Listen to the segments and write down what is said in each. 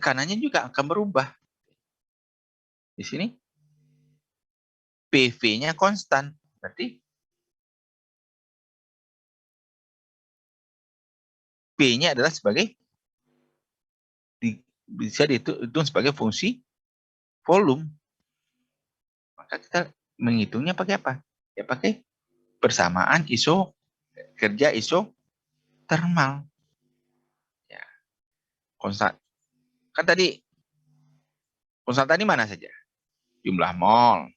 tekanannya juga akan berubah. Di sini PV-nya konstan, berarti P-nya adalah sebagai bisa dihitung sebagai fungsi volume. Maka kita menghitungnya pakai apa? Ya pakai persamaan kerja isotermal. Ya, konstan. Kan tadi konstanta ini mana saja? Jumlah mol,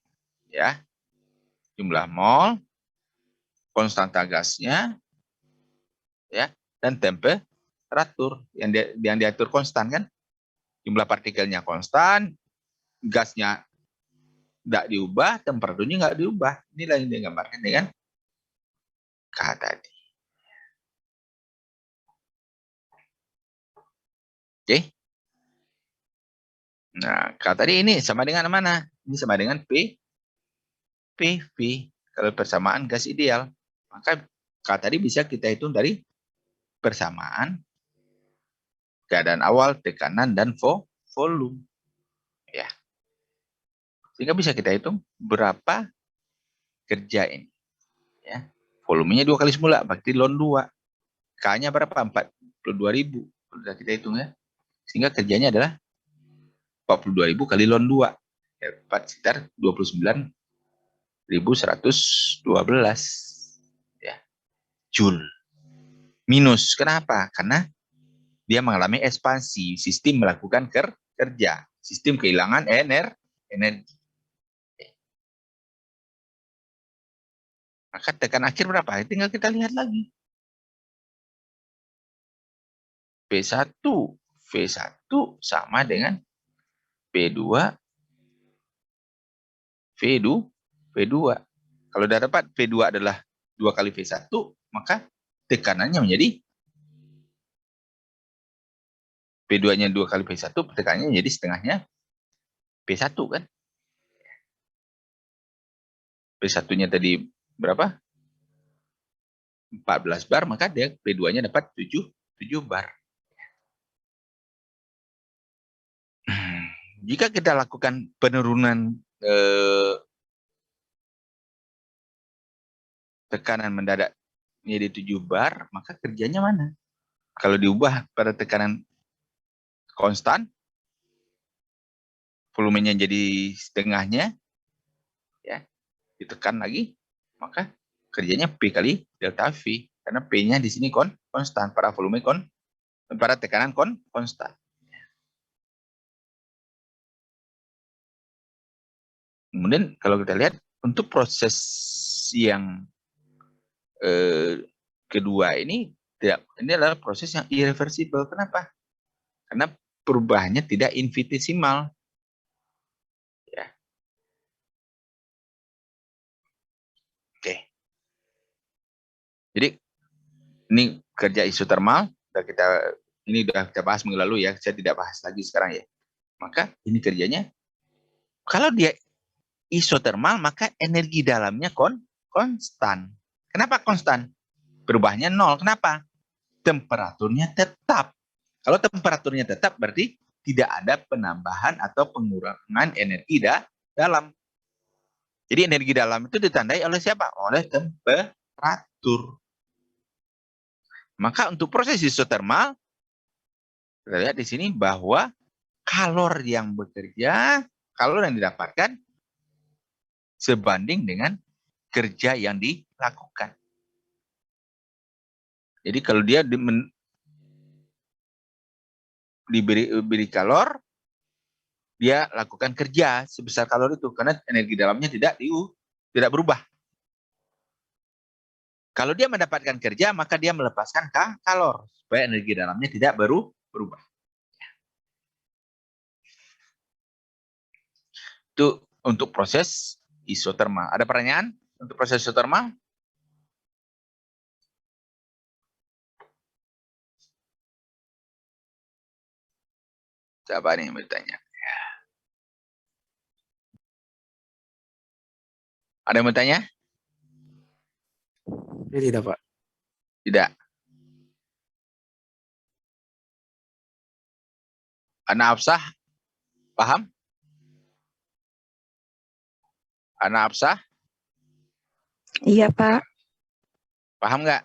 ya. Jumlah mol, konstanta gasnya, ya, dan temperatur yang diatur konstan kan? Jumlah partikelnya konstan, gasnya tidak diubah, temperaturnya nggak diubah. Inilah yang digambarkan dengan K tadi. Oke. Nah, K tadi ini sama dengan mana? Ini sama dengan PV. Kalau persamaan gas ideal. Maka K tadi bisa kita hitung dari persamaan keadaan awal, tekanan, dan volume. Ya. Sehingga bisa kita hitung berapa kerja ini. Ya. Volumenya 2 kali semula, berarti lon 2. K-nya berapa? 42.000. Sudah kita hitung ya. Sehingga kerjanya adalah 42.000 kali lon 2. Ya, sekitar 29.112 ya, Joule. Minus. Kenapa? Karena dia mengalami ekspansi. Sistem melakukan kerja. Sistem kehilangan energi. Maka tekan akhir berapa? Tinggal kita lihat lagi. P1 V1 sama dengan P2 V2. Kalau sudah dapat V2 adalah 2 kali V1, maka tekanannya menjadi P2-nya 2 kali V1, tekanannya menjadi setengahnya P1 kan. P1-nya tadi berapa? 14 bar, maka dia P2-nya dapat 7 bar. Jika kita lakukan penurunan tekanan mendadak menjadi 7 bar, maka kerjanya mana? Kalau diubah pada tekanan konstan, volumenya jadi setengahnya, ya, ditekan lagi, maka kerjanya P kali delta V, karena P-nya di sini konstan, pada volume pada tekanan konstan. Kemudian kalau kita lihat untuk proses yang kedua ini adalah proses yang irreversible. Kenapa? Karena perubahannya tidak infinitesimal. Ya. Oke. Jadi ini kerja isotermal. Ini sudah kita bahas minggu lalu ya. Saya tidak bahas lagi sekarang ya. Maka ini kerjanya. Kalau dia isotermal, maka energi dalamnya konstan. Kenapa konstan? Perubahannya nol. Kenapa? Temperaturnya tetap. Kalau temperaturnya tetap berarti tidak ada penambahan atau pengurangan energi dalam. Jadi energi dalam itu ditandai oleh siapa? Oleh temperatur. Maka untuk proses isotermal, kita lihat di sini bahwa kalor yang didapatkan sebanding dengan kerja yang dilakukan. Jadi kalau dia diberi kalor, dia lakukan kerja sebesar kalor itu karena energi dalamnya tidak berubah. Kalau dia mendapatkan kerja, maka dia melepaskan kalor supaya energi dalamnya tidak berubah. Itu untuk proses isotermal. Ada pertanyaan untuk proses isotermal? Siapa nih yang bertanya? Ada yang bertanya? Tidak, Pak. Tidak. Anak Hafsah, paham? Anak Hafsah, Iya, Pak. paham nggak?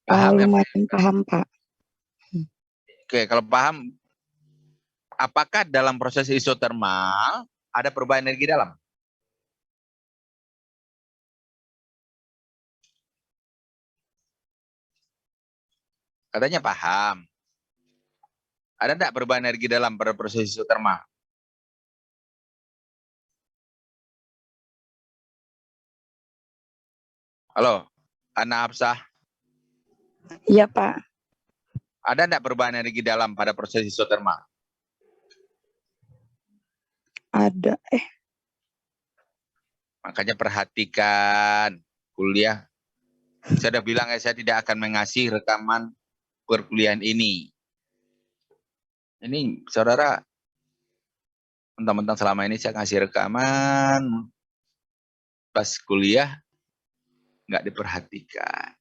Paham ya? Lumayan paham, Pak. Oke, kalau paham, apakah dalam proses isotermal ada perubahan energi dalam? Katanya paham. Ada enggak perubahan energi dalam pada proses isotermal? Halo, Anak Hafsah, Iya, Pak. ada enggak perubahan energi dalam pada proses isotermal? Ada. Makanya perhatikan kuliah. Saya sudah bilang saya tidak akan mengasih rekaman perkuliahan ini. Ini saudara, mentang-mentang selama ini saya kasih rekaman, pas kuliah nggak diperhatikan.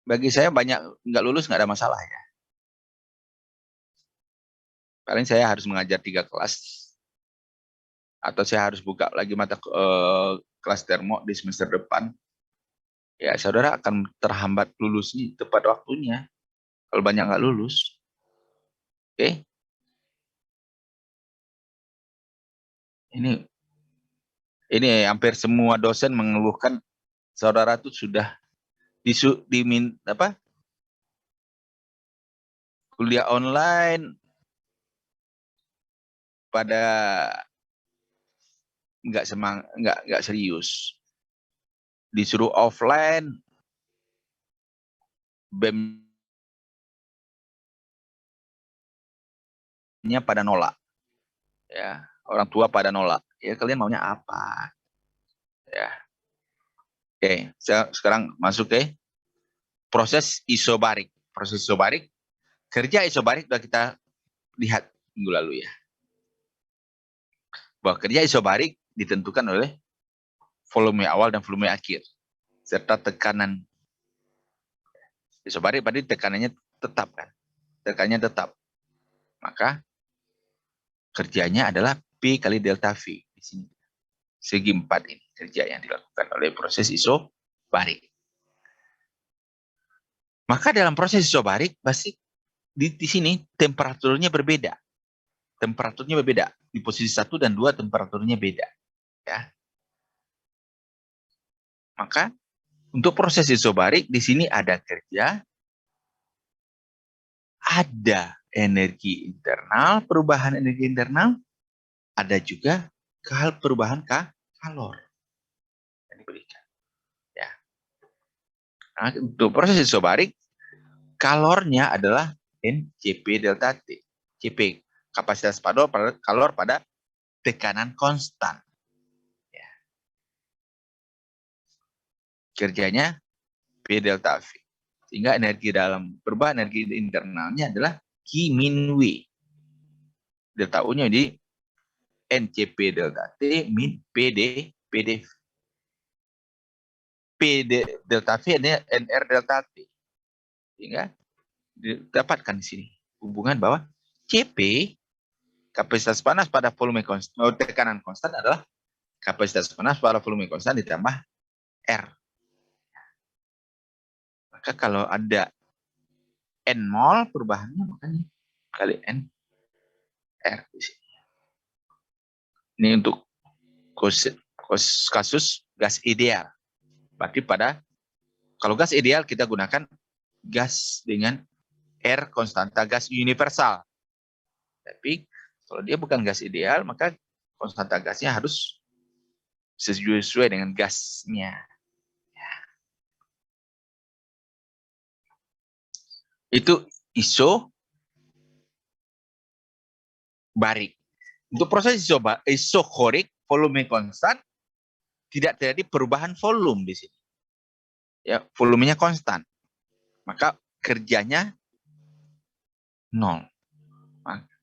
Bagi saya banyak nggak lulus nggak ada masalah ya. Paling saya harus mengajar 3 kelas, atau saya harus buka lagi mata kelas termo di semester depan. Ya saudara akan terhambat lulusnya tepat waktunya kalau banyak nggak lulus. Oke, ini hampir semua dosen mengeluhkan saudara tuh sudah kuliah online pada nggak serius, disuruh offline BEM-nya pada nolak, ya orang tua pada nolak, ya kalian maunya apa? Ya, oke, saya sekarang masuk ke proses isobarik. Proses isobarik, kerja isobarik sudah kita lihat minggu lalu ya, bahwa kerja isobarik ditentukan oleh volume awal dan volume akhir serta tekanan. Isobarik berarti tekanannya tetap kan, tekanannya tetap, maka kerjanya adalah P kali delta V di sini. Segi 4 ini kerja yang dilakukan oleh proses isobarik. Maka dalam proses isobarik pasti di sini temperaturnya berbeda. Temperaturnya berbeda. Di posisi 1 dan 2 temperaturnya beda. Ya. Maka untuk proses isobarik di sini ada kerja, ada energi internal, perubahan energi internal, ada juga perubahan kalor yang diberikan. Ya. Nah, untuk proses isobarik, kalornya adalah NCP delta T. CP, kapasitas kalor pada tekanan konstan. Ya. Kerjanya P delta V. Sehingga perubahan energi internalnya adalah Q min W. Delta U-nya jadi NCP delta T min PD V. PD delta V adalah NR delta T. Sehingga didapatkan di sini hubungan bahwa CP, kapasitas panas pada volume konstan, tekanan konstan adalah kapasitas panas pada volume konstan ditambah R. Maka kalau ada N mol perubahannya makanya kali N R di sini. Ini untuk kasus gas ideal. Berarti kalau gas ideal kita gunakan gas dengan R konstanta gas universal. Tapi kalau dia bukan gas ideal, maka konstanta gasnya harus sesuai dengan gasnya. Itu isobarik. Untuk proses isokorik, volume konstan, tidak terjadi perubahan volume di sini. Ya, volumenya konstan. Maka kerjanya 0.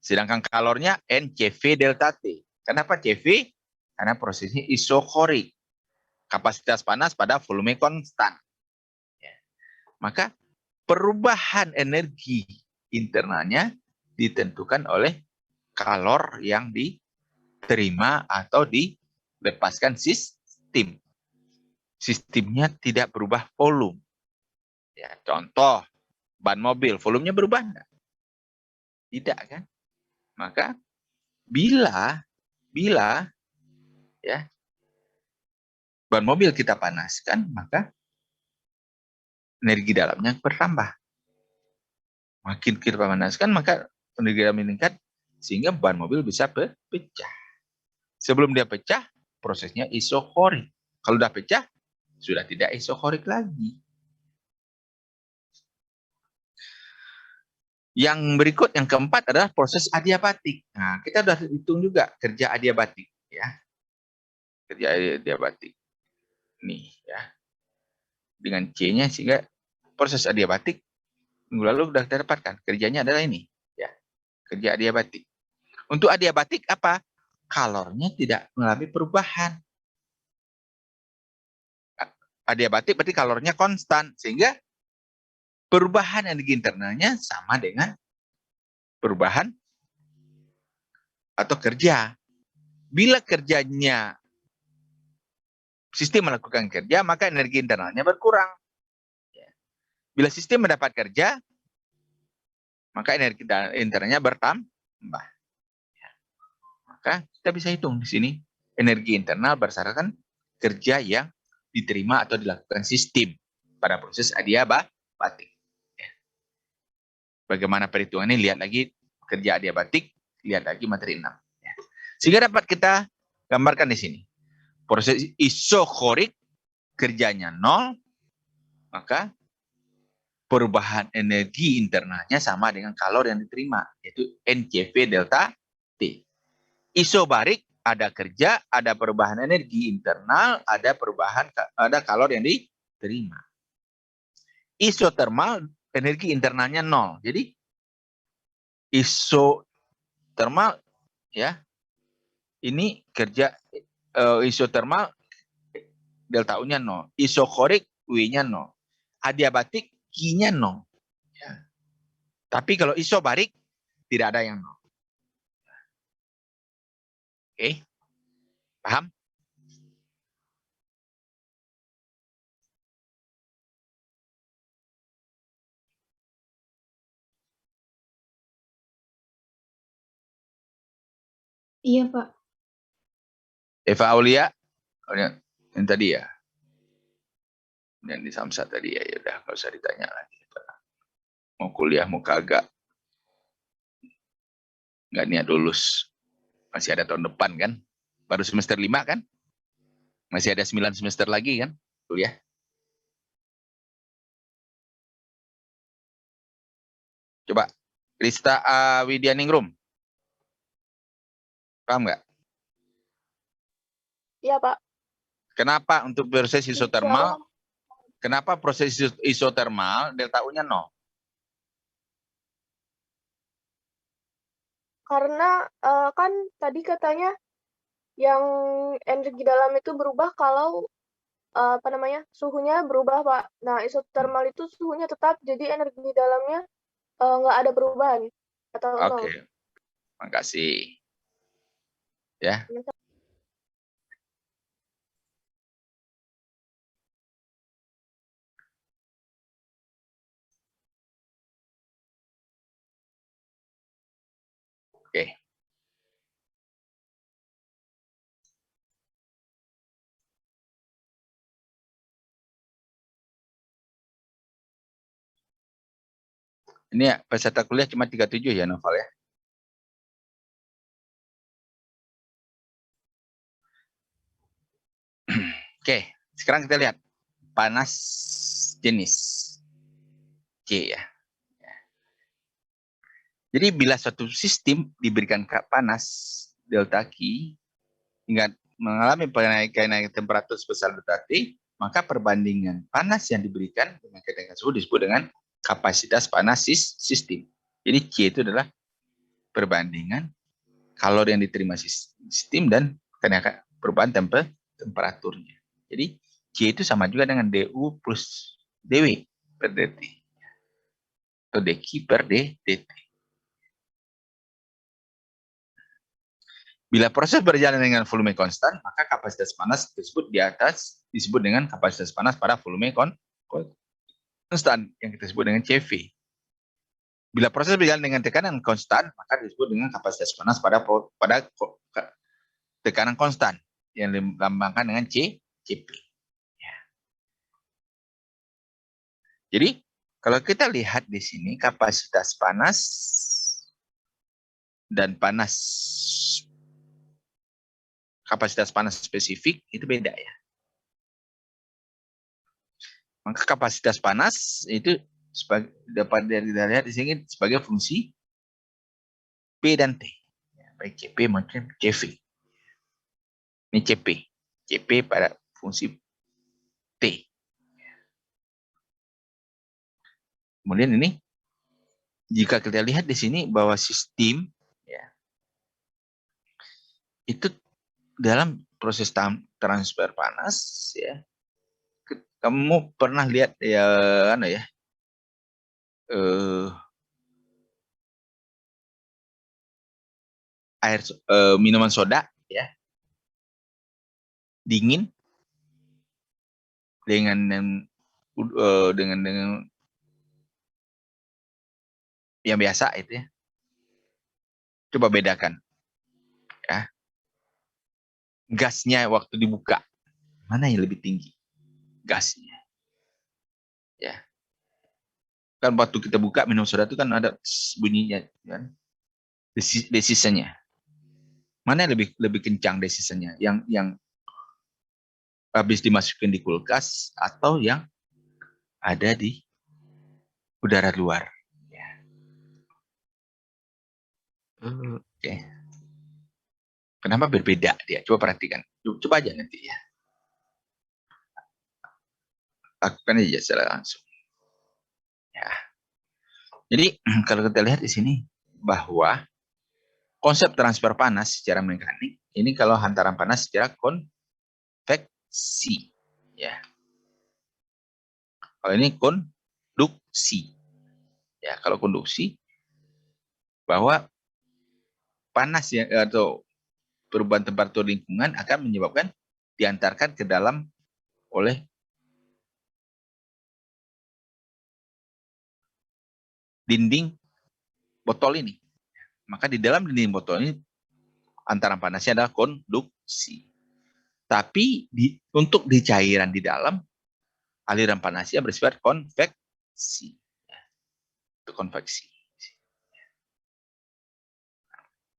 Sedangkan kalornya NCV delta T. Kenapa CV? Karena prosesnya isokorik. Kapasitas panas pada volume konstan. Maka perubahan energi internalnya ditentukan oleh kalor yang diterima atau dilepaskan sistem. Sistemnya tidak berubah volume. Ya, contoh, ban mobil, volumenya berubah enggak? Tidak kan? Maka bila ya ban mobil kita panaskan, maka energi dalamnya bertambah. Makin kita panaskan, maka energi dalam meningkat sehingga ban mobil bisa pecah. Sebelum dia pecah, prosesnya isokorik. Kalau sudah pecah, sudah tidak isokorik lagi. Yang berikut, yang keempat adalah proses adiabatik. Nah, kita sudah hitung juga kerja adiabatik, ya. Kerja adiabatik. Nih, ya. Dengan C-nya sehingga proses adiabatik minggu lalu sudah kita dapatkan. Kerjanya adalah ini, ya. Kerja adiabatik. Untuk adiabatik apa? Kalornya tidak mengalami perubahan. Adiabatik berarti kalornya konstan, sehingga perubahan energi internalnya sama dengan perubahan atau kerja. Bila kerjanya sistem melakukan kerja, maka energi internalnya berkurang. Bila sistem mendapat kerja, maka energi internalnya bertambah. Maka kita bisa hitung di sini energi internal berdasarkan kerja yang diterima atau dilakukan sistem pada proses adiabatik. Bagaimana perhitungannya? Lihat lagi kerja adiabatik, lihat lagi materi 6. Sehingga dapat kita gambarkan di sini. Proses isokorik kerjanya 0, maka perubahan energi internalnya sama dengan kalor yang diterima, yaitu NCV delta T. Isobarik ada kerja, ada perubahan energi internal, ada kalor yang diterima. Isotermal energi internalnya 0. Jadi isotermal, ya, ini kerja isotermal delta U-nya 0. Isokorik U-nya 0. Adiabatik Q-nya 0. Ya. Tapi kalau isobarik tidak ada yang 0. Oke. Paham? Iya, Pak. Eva Aulia, yang tadi ya. Yang di Samsat tadi ya, udah nggak usah ditanya lagi. Mau kuliah mau kagak, nggak niat lulus. Masih ada tahun depan kan? Baru semester 5 kan? Masih ada 9 semester lagi kan? Kuliah. Coba, Krista Widyaningrum. Paham nggak? Iya, Pak. Kenapa untuk proses isotermal? Kenapa proses isotermal delta U-nya 0? Karena kan tadi katanya yang energi dalam itu berubah kalau suhunya berubah, Pak. Nah, isotermal itu suhunya tetap, jadi energi dalamnya nggak ada perubahan atau nol. Oke, makasih. Ya. Oke. Ini ya, peserta kuliah cuma 37 ya, Noval ya. Oke, sekarang kita lihat panas jenis C ya. Jadi bila suatu sistem diberikan panas delta Q hingga mengalami kenaikan temperatur sebesar delta T, maka perbandingan panas yang diberikan dengan kenaikan suhu disebut dengan kapasitas panas sistem. Jadi C itu adalah perbandingan kalor yang diterima sistem dan kenaikan perubahan temperaturnya. Jadi C itu sama juga dengan DU plus DW. per dt. Atau dq per dt. Bila proses berjalan dengan volume konstan, maka kapasitas panas tersebut di atas disebut dengan kapasitas panas pada volume konstan yang kita sebut dengan CV. Bila proses berjalan dengan tekanan konstan, maka disebut dengan kapasitas panas pada tekanan konstan yang dilambangkan dengan CP. Ya. Jadi kalau kita lihat di sini kapasitas panas dan kapasitas panas spesifik itu beda ya. Maka kapasitas panas itu dapat dilihat di sini sebagai fungsi P dan T. Baik CP maupun CV. Ini CP. CP pada fungsi T. Kemudian ini, jika kita lihat di sini bahwa sistem ya, itu dalam proses transfer panas ya, kamu pernah lihat ya, air minuman soda ya, dingin dengan yang biasa itu ya. Coba bedakan ya. Gasnya waktu dibuka mana yang lebih tinggi? Gasnya. Ya. Kan waktu kita buka minum soda itu kan ada bunyinya kan. Desisenya. Mana yang lebih kencang desisenya? Yang habis dimasukin di kulkas atau yang ada di udara luar. Ya. Oke. Kenapa berbeda dia? Coba perhatikan. Coba aja nanti ya. Lakukan aja secara langsung. Ya. Jadi kalau kita lihat di sini bahwa konsep transfer panas secara mekanik ini kalau hantaran panas secara konveksi, ya. Kalau ini konduksi, ya. Kalau konduksi bahwa panas ya, atau perubahan temperatur lingkungan akan menyebabkan diantarkan ke dalam oleh dinding botol ini. Maka di dalam dinding botol ini antaran panasnya adalah konduksi. Tapi untuk di cairan di dalam aliran panasnya bersifat konveksi. Itu konveksi.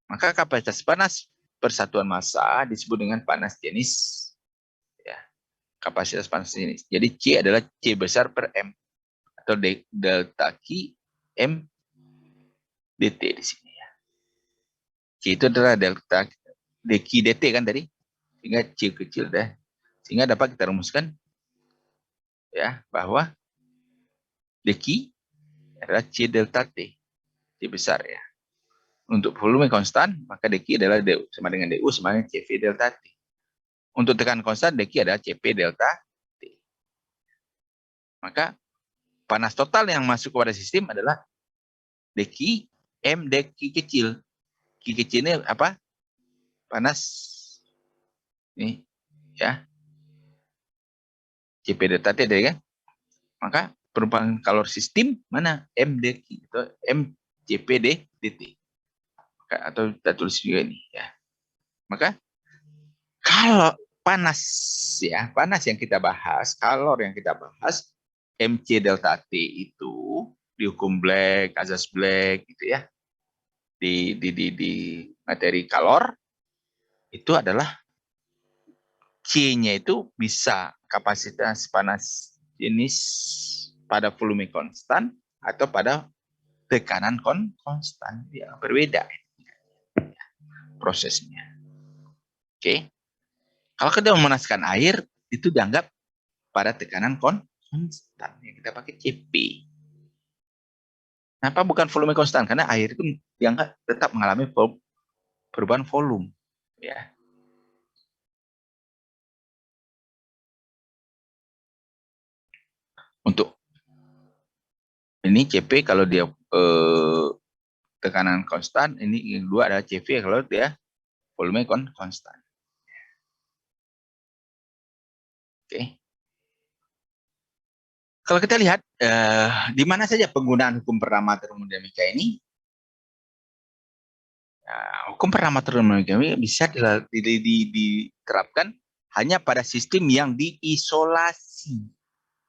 Maka kapasitas panas persatuan massa disebut dengan panas jenis. Ya, kapasitas panas jenis. Jadi C adalah C besar per M atau delta Q M dt di sini ya. C itu adalah delta dq dt kan tadi, sehingga C kecil dah, sehingga dapat kita rumuskan ya bahwa dq adalah C delta T, C besar ya. Untuk volume konstan maka dq adalah du sama dengan du sama dengan CV delta T. Untuk tekanan konstan dq adalah CP delta T. Maka panas total yang masuk kepada sistem adalah dq M dq kecil. Q kecil ini apa? Panas ini ya. CP delta T tadi kan. Maka perubahan kalor sistem mana? M dq atau M CP dt. Atau kita tulis juga ini ya. Maka kalau panas ya, panas yang kita bahas, kalor yang kita bahas, MC delta T itu dihukum Black, azas Black gitu ya. Di materi kalor itu adalah C-nya itu bisa kapasitas panas jenis pada volume konstan atau pada tekanan konstan, ya berbeda prosesnya. Oke. Kalau kita memanaskan air itu dianggap pada tekanan konstan yang kita pakai CP. Kenapa bukan volume konstan? Karena air itu dianggap tetap mengalami perubahan volume, ya. Untuk Ini CP kalau dia tekanan konstan, ini yang kedua adalah CV kalau dia volume konstan. Oke. Kalau kita lihat di mana saja penggunaan hukum pertama termodinamika ini, hukum pertama termodinamika ini bisa diterapkan hanya pada sistem yang diisolasi.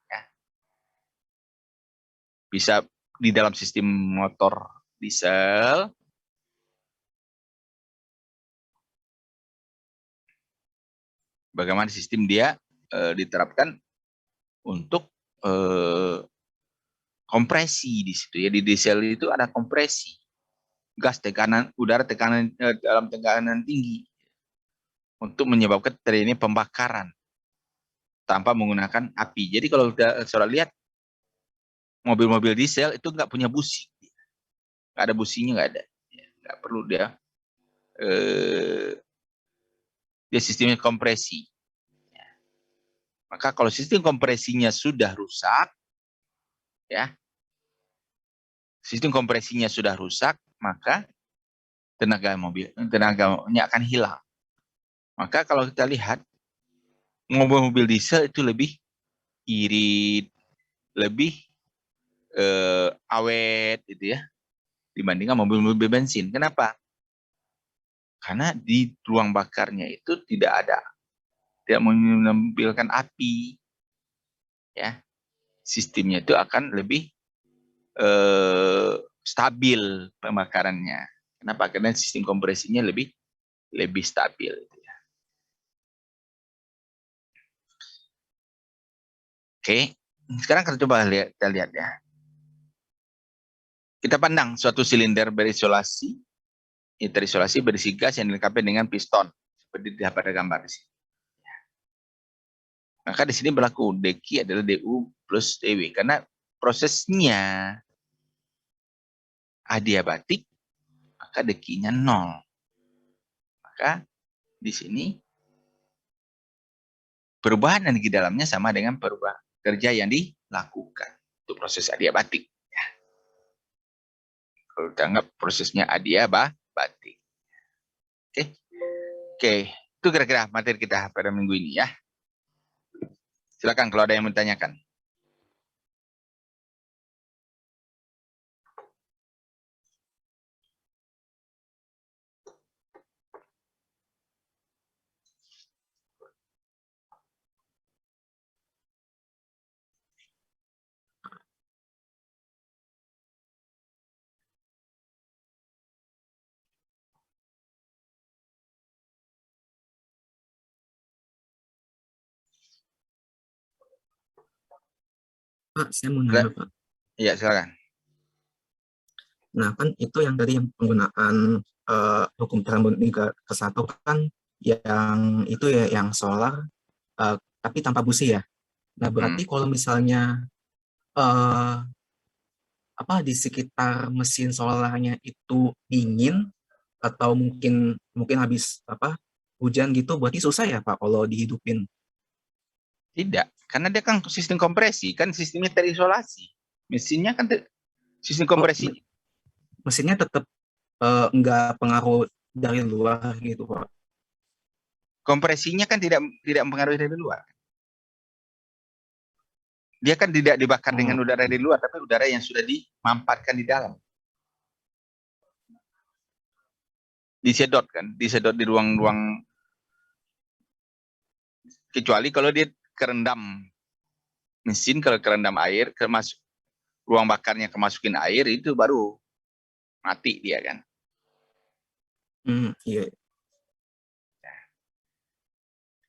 Ya. Bisa di dalam sistem motor diesel, bagaimana sistem dia diterapkan untuk kompresi di situ ya. Di diesel itu ada kompresi, gas tekanan udara tekanan dalam tekanan tinggi untuk menyebabkan terjadinya pembakaran tanpa menggunakan api. Jadi kalau kita saudara lihat mobil-mobil diesel itu nggak punya busi, nggak ada businya, nggak ada, nggak perlu dia sistemnya kompresi. Maka kalau sistem kompresinya sudah rusak, ya, sistem kompresinya sudah rusak, maka tenaganya akan hilang. Maka kalau kita lihat mobil-mobil diesel itu lebih irit, lebih awet, gitu ya, dibandingkan mobil-mobil bensin. Kenapa? Karena di ruang bakarnya itu tidak menampilkan api, ya. Sistemnya itu akan lebih stabil pembakarannya. Kenapa? Karena sistem kompresinya lebih stabil. Gitu ya. Oke, sekarang kita coba kita lihat ya. Kita pandang suatu silinder terisolasi berisi gas yang dilengkapi dengan piston seperti pada gambar di sini. Maka di sini berlaku dQ adalah du plus dw karena prosesnya adiabatik, maka dQ-nya 0. Maka di sini perubahan energi dalamnya sama dengan perubahan kerja yang dilakukan untuk proses adiabatik. Ya. Kalau kita anggap prosesnya adiabatik. Oke, itu kira-kira materi kita pada minggu ini ya. Silakan kalau ada yang menanyakan. Pak, saya mau nanya, Pak. Iya, silakan. Nah, kan itu yang tadi penggunaan hukum termodinamika ke-1 kan yang itu ya yang solar, tapi tanpa busi ya. Nah, berarti kalau misalnya di sekitar mesin solarnya itu dingin atau mungkin habis hujan gitu, berarti susah ya Pak kalau dihidupin? Tidak, karena dia kan sistem kompresi, kan sistemnya terisolasi. Mesinnya kan sistem kompresi. Mesinnya tetap nggak pengaruh dari luar gitu Pak? Kompresinya kan tidak mempengaruhi dari luar. Dia kan tidak dibakar dengan udara dari luar, tapi udara yang sudah dimampatkan di dalam. Disedot di ruang-ruang. Kecuali kalau dia kerendam mesin, kalau kerendam air, ruang bakarnya kemasukin air, itu baru mati dia kan. Iya.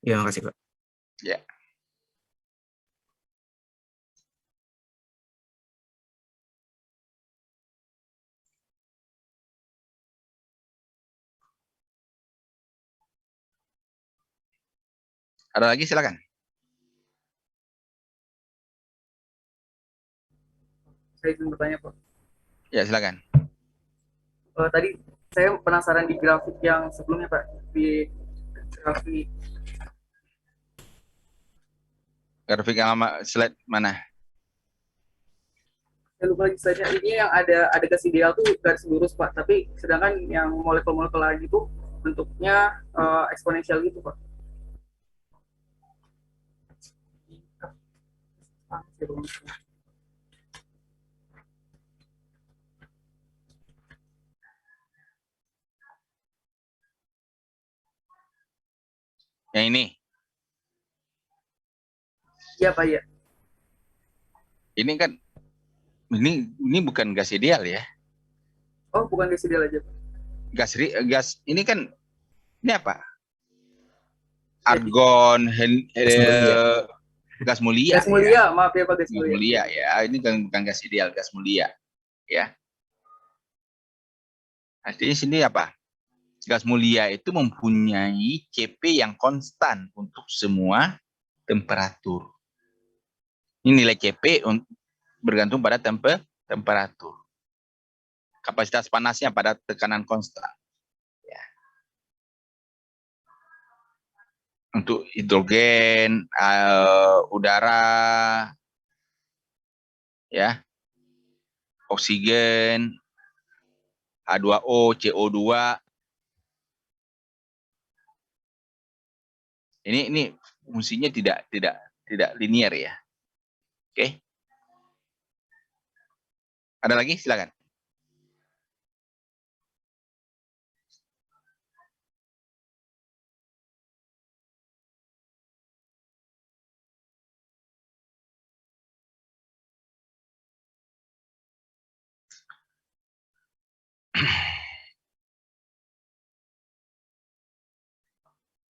Ya, makasih Pak. Ya. Ada lagi, silakan. Saya ingin bertanya, Pak. Ya, silakan. Tadi saya penasaran di grafik yang sebelumnya, Pak. Di grafik yang lama, slide mana? saya lupa lagi slide-nya. Ini yang ada gas ideal tuh garis lurus Pak, tapi sedangkan yang molekul-molekul lagi tuh bentuknya eksponensial gitu Pak. Yang ini. Iya Pak, ya. Ini kan ini bukan gas ideal ya. Oh, bukan gas ideal aja Pak. Gas ini kan ini apa? Argon, gas mulia. Gas mulia, ya. Maaf ya Pak, gas Gas mulia. mulia ya. Ini kan bukan gas ideal, gas mulia ya. Artinya sini apa? Gas mulia itu mempunyai CP yang konstan untuk semua temperatur. Ini nilai CP bergantung pada temperatur. Kapasitas panasnya pada tekanan konstan. Ya. Untuk hidrogen, udara, ya, oksigen, H2O, CO2. Ini fungsinya tidak linear ya. Oke. Ada lagi? Silakan.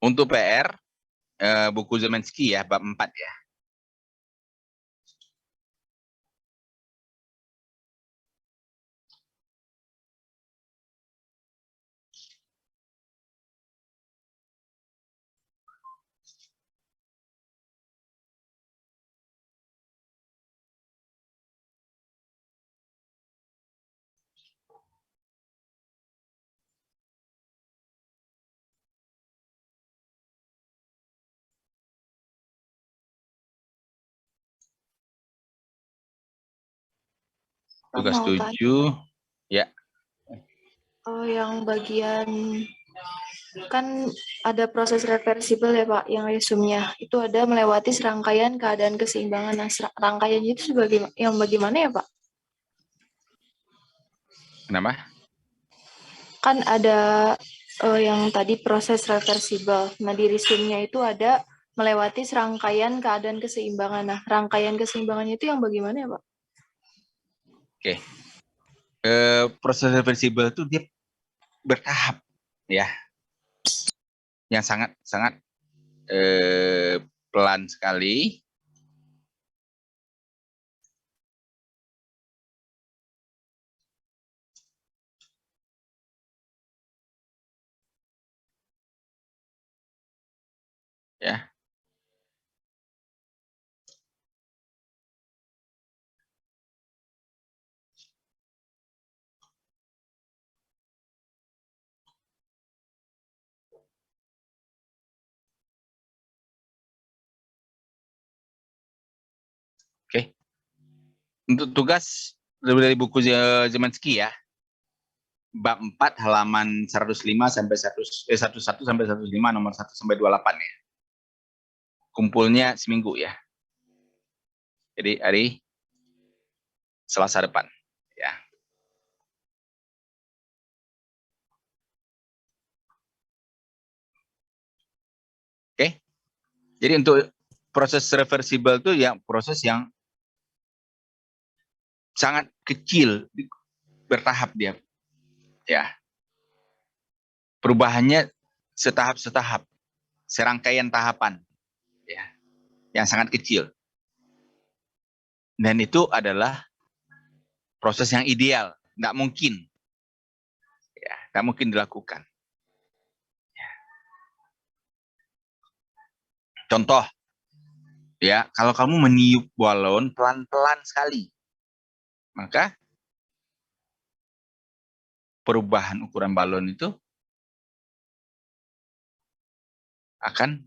Untuk PR, buku Zemensky ya, bab 4 ya. Tugas Mau tanya. 7, ya. Oh, yang bagian kan ada proses reversibel ya Pak, yang resumnya itu ada melewati serangkaian keadaan keseimbangan. Nah, rangkaiannya itu sebagai yang bagaimana ya Pak? Kenapa? Kan ada yang tadi proses reversibel. Nah, di resumnya itu ada melewati serangkaian keadaan keseimbangan. Nah, rangkaian keseimbangannya itu yang bagaimana ya Pak? Oke. Proses reversibel itu dia bertahap ya. Yang sangat pelan sekali. Ya. Oke. Untuk tugas dari buku Zemensky ya. Bab 4 halaman 105 sampai 11 sampai 105 nomor 1 sampai 28 ya. Kumpulnya seminggu ya. Jadi hari Selasa depan ya. Oke. Jadi untuk proses reversibel itu yang proses yang sangat kecil, bertahap dia. Ya. Perubahannya setahap-setahap, serangkaian tahapan ya. Yang sangat kecil. Dan itu adalah proses yang ideal, nggak mungkin. Ya, nggak mungkin dilakukan. Ya. Contoh, ya, kalau kamu meniup balon pelan-pelan sekali, maka perubahan ukuran balon itu akan,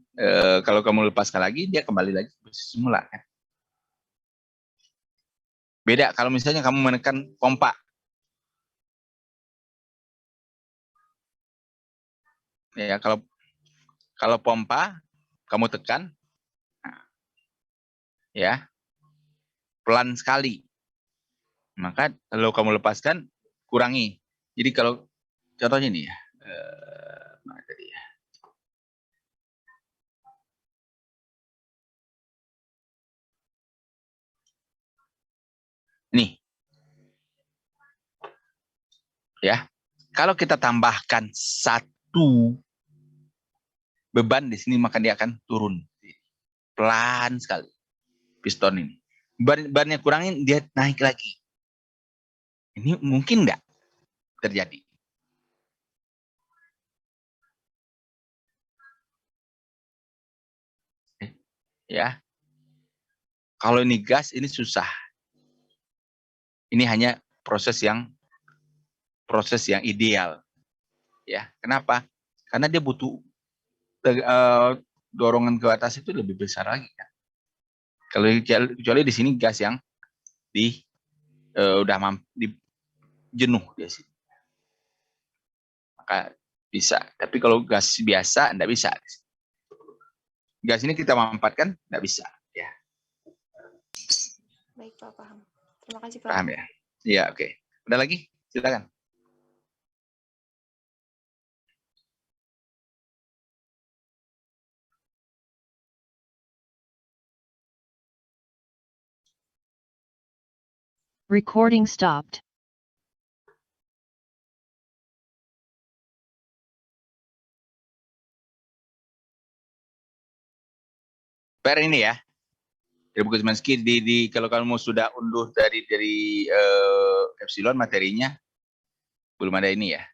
kalau kamu lepaskan lagi, dia kembali lagi ke posisi semula kan. Beda kalau misalnya kamu menekan pompa. Ya, kalau pompa kamu tekan, ya pelan sekali. Maka kalau kamu lepaskan, kurangi. Jadi kalau contohnya nih ya, mana tadi ya? Nih, ya. Kalau kita tambahkan satu beban di sini, maka dia akan turun pelan sekali. Piston ini, bannya kurangin, dia naik lagi. Ini mungkin nggak terjadi? Ya, kalau ini gas, ini susah. Ini hanya proses yang ideal. Ya, kenapa? Karena dia butuh dorongan ke atas itu lebih besar lagi kan. Kalau kecuali di sini gas yang udah di jenuh dia sih, maka bisa. Tapi kalau gas biasa enggak bisa. Gas ini kita manfaatkan enggak bisa. Ya. Baik Pak, paham. Terima kasih Pak. Paham ya? Iya, oke. Ada lagi? Silakan. Recording stopped. PR ini ya. Dari buku Szymanski, kalau kamu sudah unduh dari Epsilon materinya, belum ada ini ya.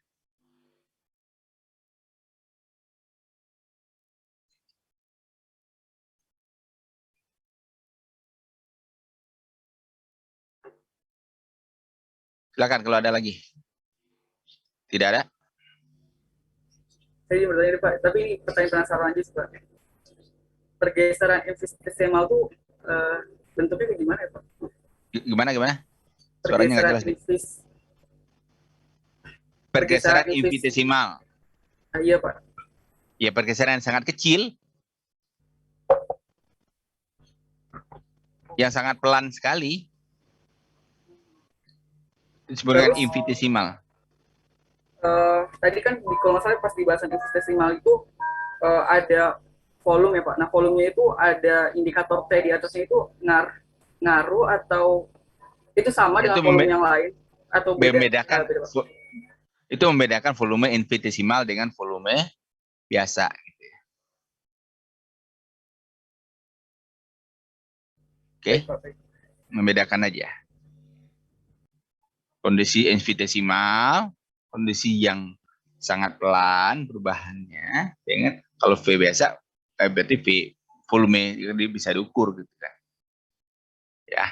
Silakan kalau ada lagi. Tidak ada? Saya bertanya Pak, tapi ini pertanyaan penasaran aja sih Pak. Pergeseran infinitesimal tuh bentuknya gimana ya Pak? Gimana? Suaranya nggak jelas. Pergeseran infinitesimal. Iya Pak. Ya, pergeseran yang sangat kecil, yang sangat pelan sekali, disebut dengan infinitesimal. Tadi kan kalau nggak salah pas di bahasan infinitesimal itu ada volume ya Pak. Nah volumenya itu ada indikator T di atasnya, itu ngaruh atau itu sama dengan volume yang lain atau beda? Beda, itu membedakan volume infinitesimal dengan volume biasa. Gitu ya. Oke, membedakan aja. Kondisi infinitesimal, kondisi yang sangat pelan perubahannya, dengan kalau V biasa, berarti V volume bisa diukur gitu kan. Ya.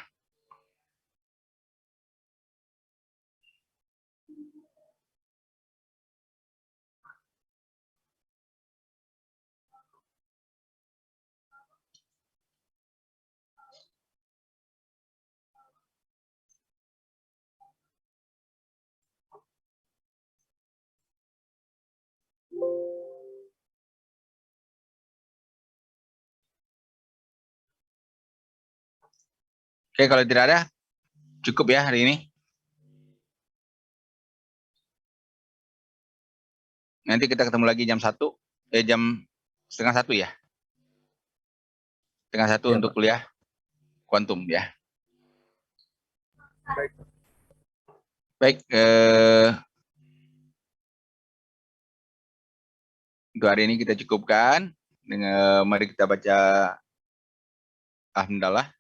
Oke, kalau tidak ada, cukup ya hari ini. Nanti kita ketemu lagi jam 1, jam setengah 1 ya. Setengah 1 ya, untuk Pak. Kuliah kuantum ya. Baik, untuk hari ini kita cukupkan. Mari kita baca Alhamdulillah.